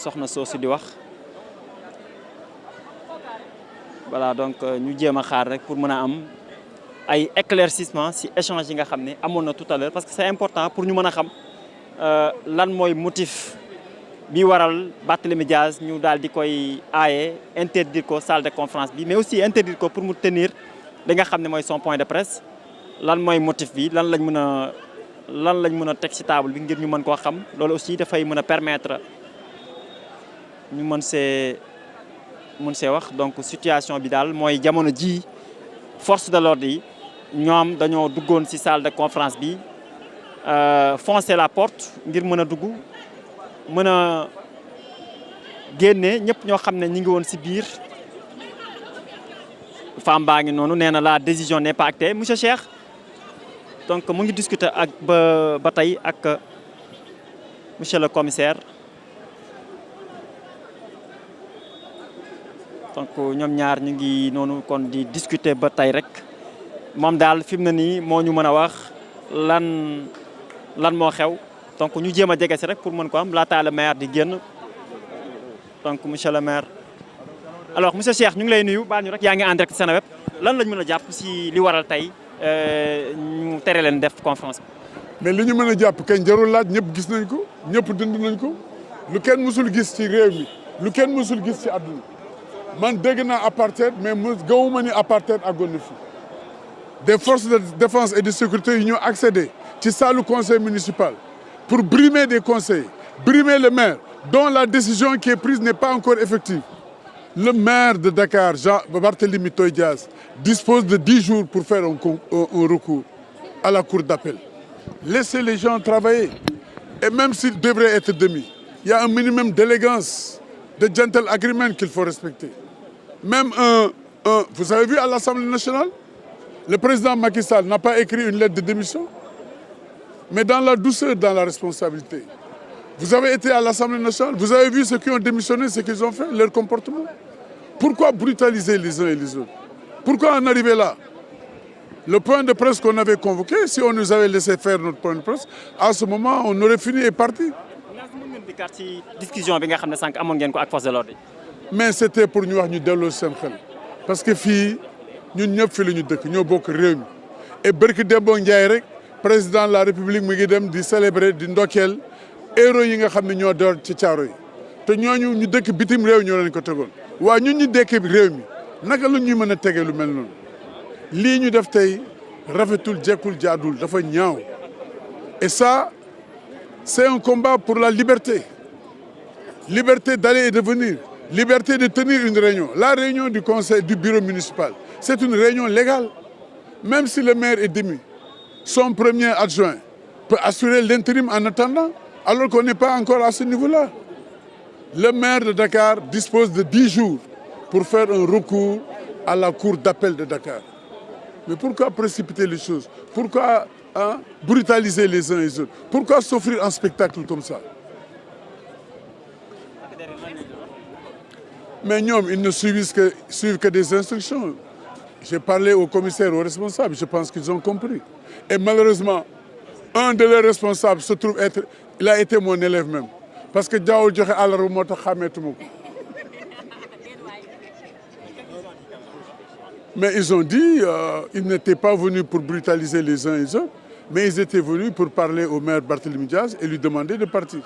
soxna soosu di wax voilà donc ñu jéem a xaar rek pour mën a am ay éclaircissement ci échange yi nga xam ne amoon na tout à l'heure parce que c'est important pour ñu mën a xam lan mooy motif bi waral Barthélémy Dias ñu daal di koy aaye interdire ko salle de conférence bi mais aussi interdire ko pour mu tenir li nga xam ne mooy son point de presse lan mooy motif bi lan lañ mën a teg ci table bi ngir ñu mën koo xam loolu aussi dafay mën a permettre ñu mën see wax donc situation bi daal mooy jamono ji force de l'ordre yi ñoom dañoo duggoon ci salle de conférence bi foncer la porte ngir mën a dugg mën a génne ñëpp ñoo xam ne ñi ngi woon ci biir femme baa ngi noonu nee na la décision n'est pas actée monsieur Cheikh donc mu ngi discuter ak ba tey ak monsieur le commissaire donc ñoom ñaar ñu ngi noonu kon di discuter ba tey rek moom daal fi mu ne nii moo ñu mën a wax lan moo xew donc ñu jéem a jege si rek pour mën ko am laataa le maire di génn donc monsieur le maire. alors monsieur Cheikh ñu ngi lay nuyu baal ñu rek yaa ngi en direct Seneweb lan lañ mën a jàpp si li waral tey ñu tere leen def conférence bi. mais li ñu mën a jàpp kañ jarul laaj ñëpp gis nañ ko ñëpp dund nañ ko lu kenn mësul gis ci réew mi lu kenn mësul gis ci àdduna man dégg naa apartheid mais gawuma ni apartheid àggoon na fi des forces de défense et de sécurité yi ñoo accédé ci salle conseil municipal pour brimer des conseils, brimer le maire dont la décision qui est prise n'est pas encore effective. Le maire de Dakar, Barthélémy Dias, dispose de 10 jours pour faire un recours à la cour d'appel. Laissez les gens travailler. Et même s'il devrait être demi, il y a un minimum d'élégance, de gentle agreement qu'il faut respecter. Même vous avez vu à l'Assemblée nationale, le président Macky Sall n'a pas écrit une lettre de démission, mais dans la douceur, dans la responsabilité. Vous avez été à l'Assemblée nationale, vous avez vu ceux qui ont démissionné, ce qu'ils ont fait, leur comportement. Pourquoi brutaliser les uns et les autres? Pourquoi en arriver là? Le point de presse qu'on avait convoqué, si on nous avait laissé faire notre point de presse, à ce moment, on aurait fini et parti. Mais c'était pour nous dire parce que fii ñun ñëpp fi la ñu dëkk ñoo bokk réew mi et barki Dembo Ndiaye rek président de la République mu ngi dem di célébrer di ndokkeel héros yi nga xam ne ñoo door ci caaro yi te ñooñu ñu dëkk bitim réew ñoo leen ko tegoon. waa ñun ñu dëkk réew mi naka la ñuy mën a tegee lu mel noonu lii ñu def tey rafetul jekkul jaadul dafa ñaaw et ça c'est un combat pour la liberté d'aller et de venir. Liberté de tenir une réunion. La réunion du conseil du bureau municipal, c'est une réunion légale. Même si le maire est démis, son premier adjoint peut assurer l'intérim en attendant, alors qu'on n'est pas encore à ce niveau-là. Le maire de Dakar dispose de 10 jours pour faire un recours à la cour d'appel de Dakar. Mais pourquoi précipiter les choses? Pourquoi brutaliser les uns et les autres? Pourquoi s'offrir un spectacle comme ça? Mais ñoom, ils ne suivent que des instructions. J'ai parlé au commissaire, aux responsables, je pense qu'ils ont compris. Et malheureusement, un de leurs responsables se trouve il a été mon élève même. Parce que Diaoul joxe àllarba moo tax xàmmeetuma ko. Mais ils ont dit, ils n'étaient pas venus pour brutaliser les uns et les autres, mais ils étaient venus pour parler au maire Barthélémy Dias et lui demander de partir.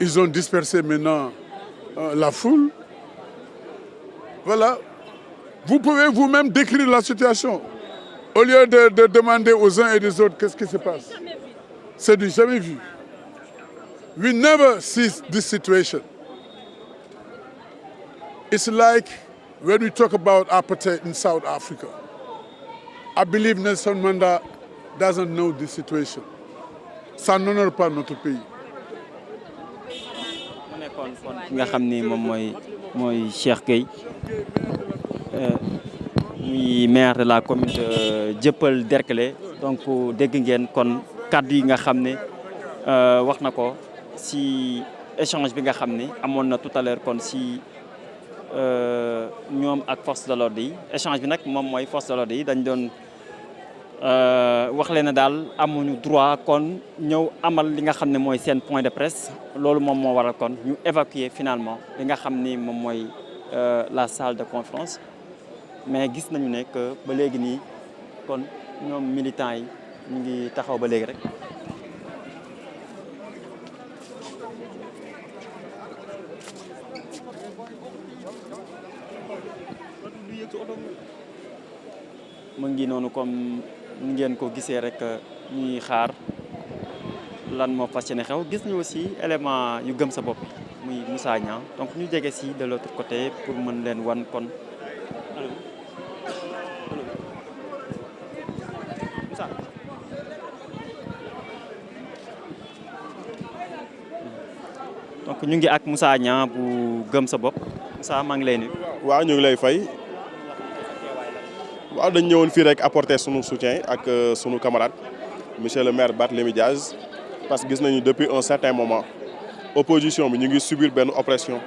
Ils ont dispersé maintenant la foule. Voilà. Vous pouvez vous-même décrire la situation. Au lieu de demander aux uns et aux autres qu'est-ce qui se passe. C'est du jamais vu. We never see this situation. It's like when we talk about apartheid in South Africa. I believe Nelson Mandela doesn't know this situation. Ça n'honore pas notre pays. nga xam ni moom mooy Cheikh Gueye muy maire de la commune de Dieuppeul Derklé donc dégg ngeen kon kàddu yi nga xam ne wax na ko si échange bi nga xam ne amoon na tout à l'heure kon si ñoom ak force de l'ordre yi échange bi nag moom mooy force de l'ordre yi dañ doon wax leen na daal amuñu droit kon ñëw amal li nga xam ne mooy seen point de presse loolu moom moo waral kon ñu évacuer finalement li nga xam ni moom mooy la salle de conférence mais gis nañu ne que ba léegi nii kon ñoom militants yi ñu ngi taxaw ba léegi rek. mu ngi noonu comme ni ngeen ko gisee rek ñuy xaar lan moo fas yéene xew gis ñu aussi élément yu gëm sa bopp muy Moussa Niang donc ñu jege si de l'autre côté pour mën leen wan kon Moussa donc ñu ngi ak Moussa Niang bu gëm sa bopp Moussa maa ngi lay nuyu. waaw ñu ngi lay fay. waaw dañ ñëwoon fii rek apporter sunu soutien ak sunu camarade monsieur le maire Barthélémy Dias parce que gis nañu depuis un certain moment opposition bi ñu ngi subir benn oppression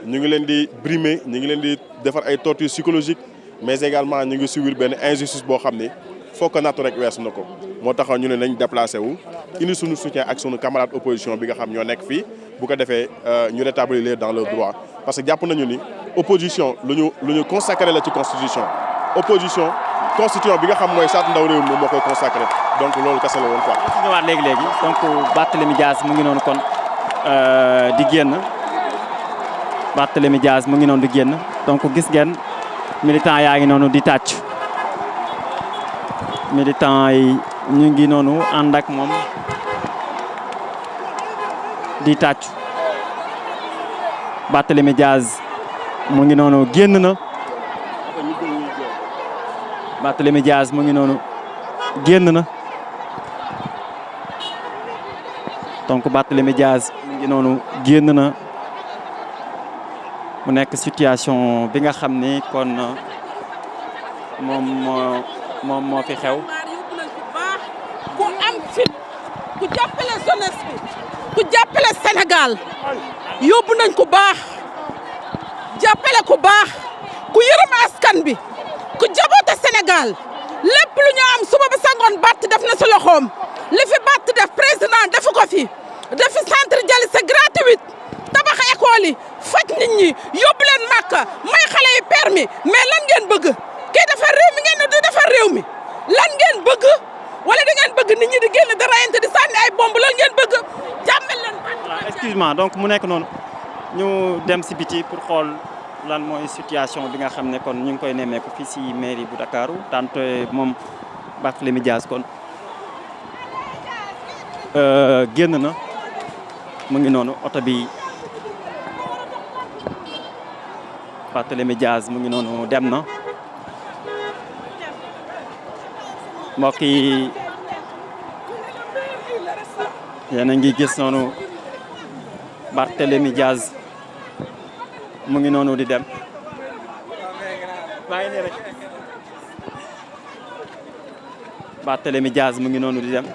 ñu ngi leen di brimer ñu ngi leen di defar ay tortures psychologiques mais également ñu ngi subir benn injustice boo xam ni foog ko nattu rek weesu na ko moo taxaw ñu ne nañ déplacé wu indi sunu soutien ak sunu camarade opposition bi nga xam ñoo nekk fii bu ko defee ñu rétablir leen dans leur droit parce que jàpp nañu ni opposition lu ñu consacré la ci constitution opposition constitution bi nga xam mooy saat ndaw réew mi moo koy consacré donc loolu kese la woon quoi. ñu ñëwaat léegi donc Barthélémy Dias mu ngi noonu kon di génn Barthélémy Dias mu ngi noonu di génn donc gis ngeen militant yaa ngi noonu di tàcc militant yi ñu ngi noonu ànd ak moom di tàcc Barthélémy Dias mu ngi noonu génn na. Barthélémy Dias mu ngi noonu génn na donc Barthélémy Dias mu ngi noonu génn na mu nekk situation bi nga xam ni kon moom moo fi xew. ku am fit ku jàppale jeunesse bi ku jàppale Sénégal yóbbu nañ ku baax jàppale ku baax ku yërëm askan bi. ku jaboote Sénégal lépp lu ñu am suba ba sangoon Barth def na si loxoom li fi Barth def président defu ko fi defi centre dialyse gratuit tabax école yi faj nit ñi yóbbu leen Màkka may xale yi permis mais lan ngeen bëgg kii defar réew mi ngeen ne du defar réew mi lan ngeen bëgg wala da ngeen bëgg nit ñi di génn di rayante di sànni ay bomb lan ngeen bëgg jàmmel leen. excuse-moi donc mu nekk noonu ñu dem si biti pour xool. lan mooy situation bi nga xam ne kon ñu ngi koy nemmeeku fii si mairie bu Dakaru tante moom Barthélémy Dias kon génn na mu ngi noonu oto bi Barthélémy Dias mu ngi noonu dem na mbokk yi yéen a ngi gis noonu Barthélémy Dias mu ngi noonu di dem bàyyi rek Barthélémy Dias mu ngi noonu di dem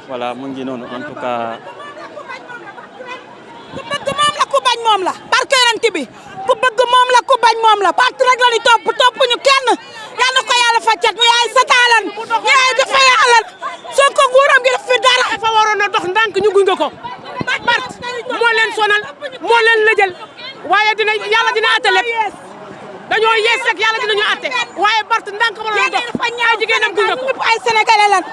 voilà mu ngi noonu en tout cas. ku bëgg moom la ku bañ moom la barke yonent bi ku bëgg moom la ku bañ moom la Barth rek la ñu topp ñu kenn yal na ko yàlla faccat mu yaay sataalan yaay dafa yaalan soo ko nguuram gi def fi dara dafa waroon a dox ndànk ñu gunge ko Barth moo leen sonal moo leen lëjal waaye yàlla dina atte lépp dañoo yees rek yàlla dinañu atte waaye Barth ndànk waroon a dox ay jigéenam gunge ko ñëpp ay sénégalais lan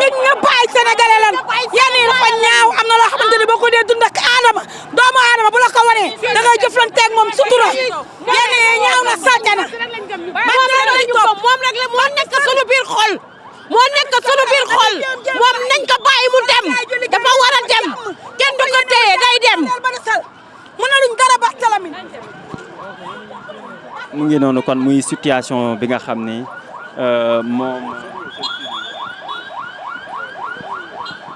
nit ñëpp ay sénégalais lan yéen yi dafa ñaaw am na loo xamante ni boo ko dee dund ak aadama doomu aadama bu la ko wanee da ngay jëflanteeg moom sutura yéen yi ñaaw na sàccana moom rek la moo nekk sunu biir xol moo nekk sunu biir xol moom nañ ko bàyyi mu dem dafa war a dem kenn du ko téye day dem mënaluñ dara Barthélémy mu ngi noonu kon muy situation bi nga xam ni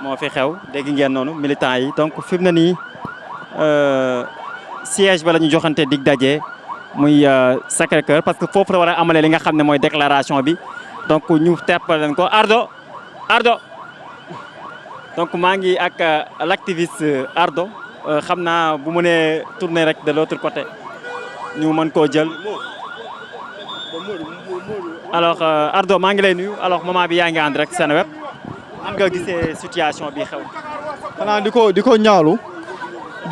moo fi xew dégg ngeen noonu militants yi donc fi mu ne nii siège ba la ñu joxante dig daje muy Sacré-Cœur parce que foofu la war a amalee li nga xam ne mooy déclaration bi donc ñu teppal leen ko Ardo donc maa ngi ak l'activiste Ardo xam naa bu mënee tourner rek de l'autre côté ñu mën koo jël. alors Ardo maa ngi lay nuyu alors moment bi yaa ngi ànd rek Seneweb nan nga gisee situation bi xew. xanaa di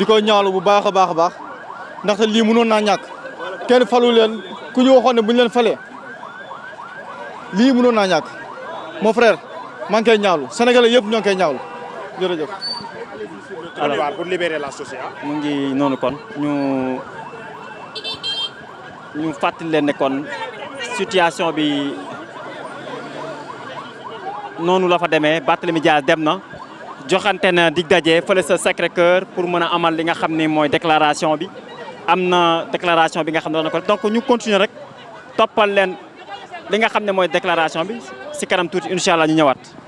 ko ñaawlu bu baax a baax ndaxte lii mënoon naa ñàkk kenn falu leen ku ñu waxoon ne bu ñu leen falee lii mënoon naa ñàkk mon frère maa ngi koy ñaawlu sénégalais yëpp ñoo ngi koy ñaawlu jërëjëf. alors pour libérer la société. mu ngi noonu kon ñu fàttali leen ne kon situation bi noonu la fa demee Barthélémy Dias dem na joxante na dig daje fële sa Sacré-Cœur pour mën a amal li nga xam ne mooy déclaration bi am na déclaration bi nga xam ne doon na ko donc ñu continuer rek toppal leen li nga xam ne mooy déclaration bi si kanam tuuti incha allah ñu ñëwaat.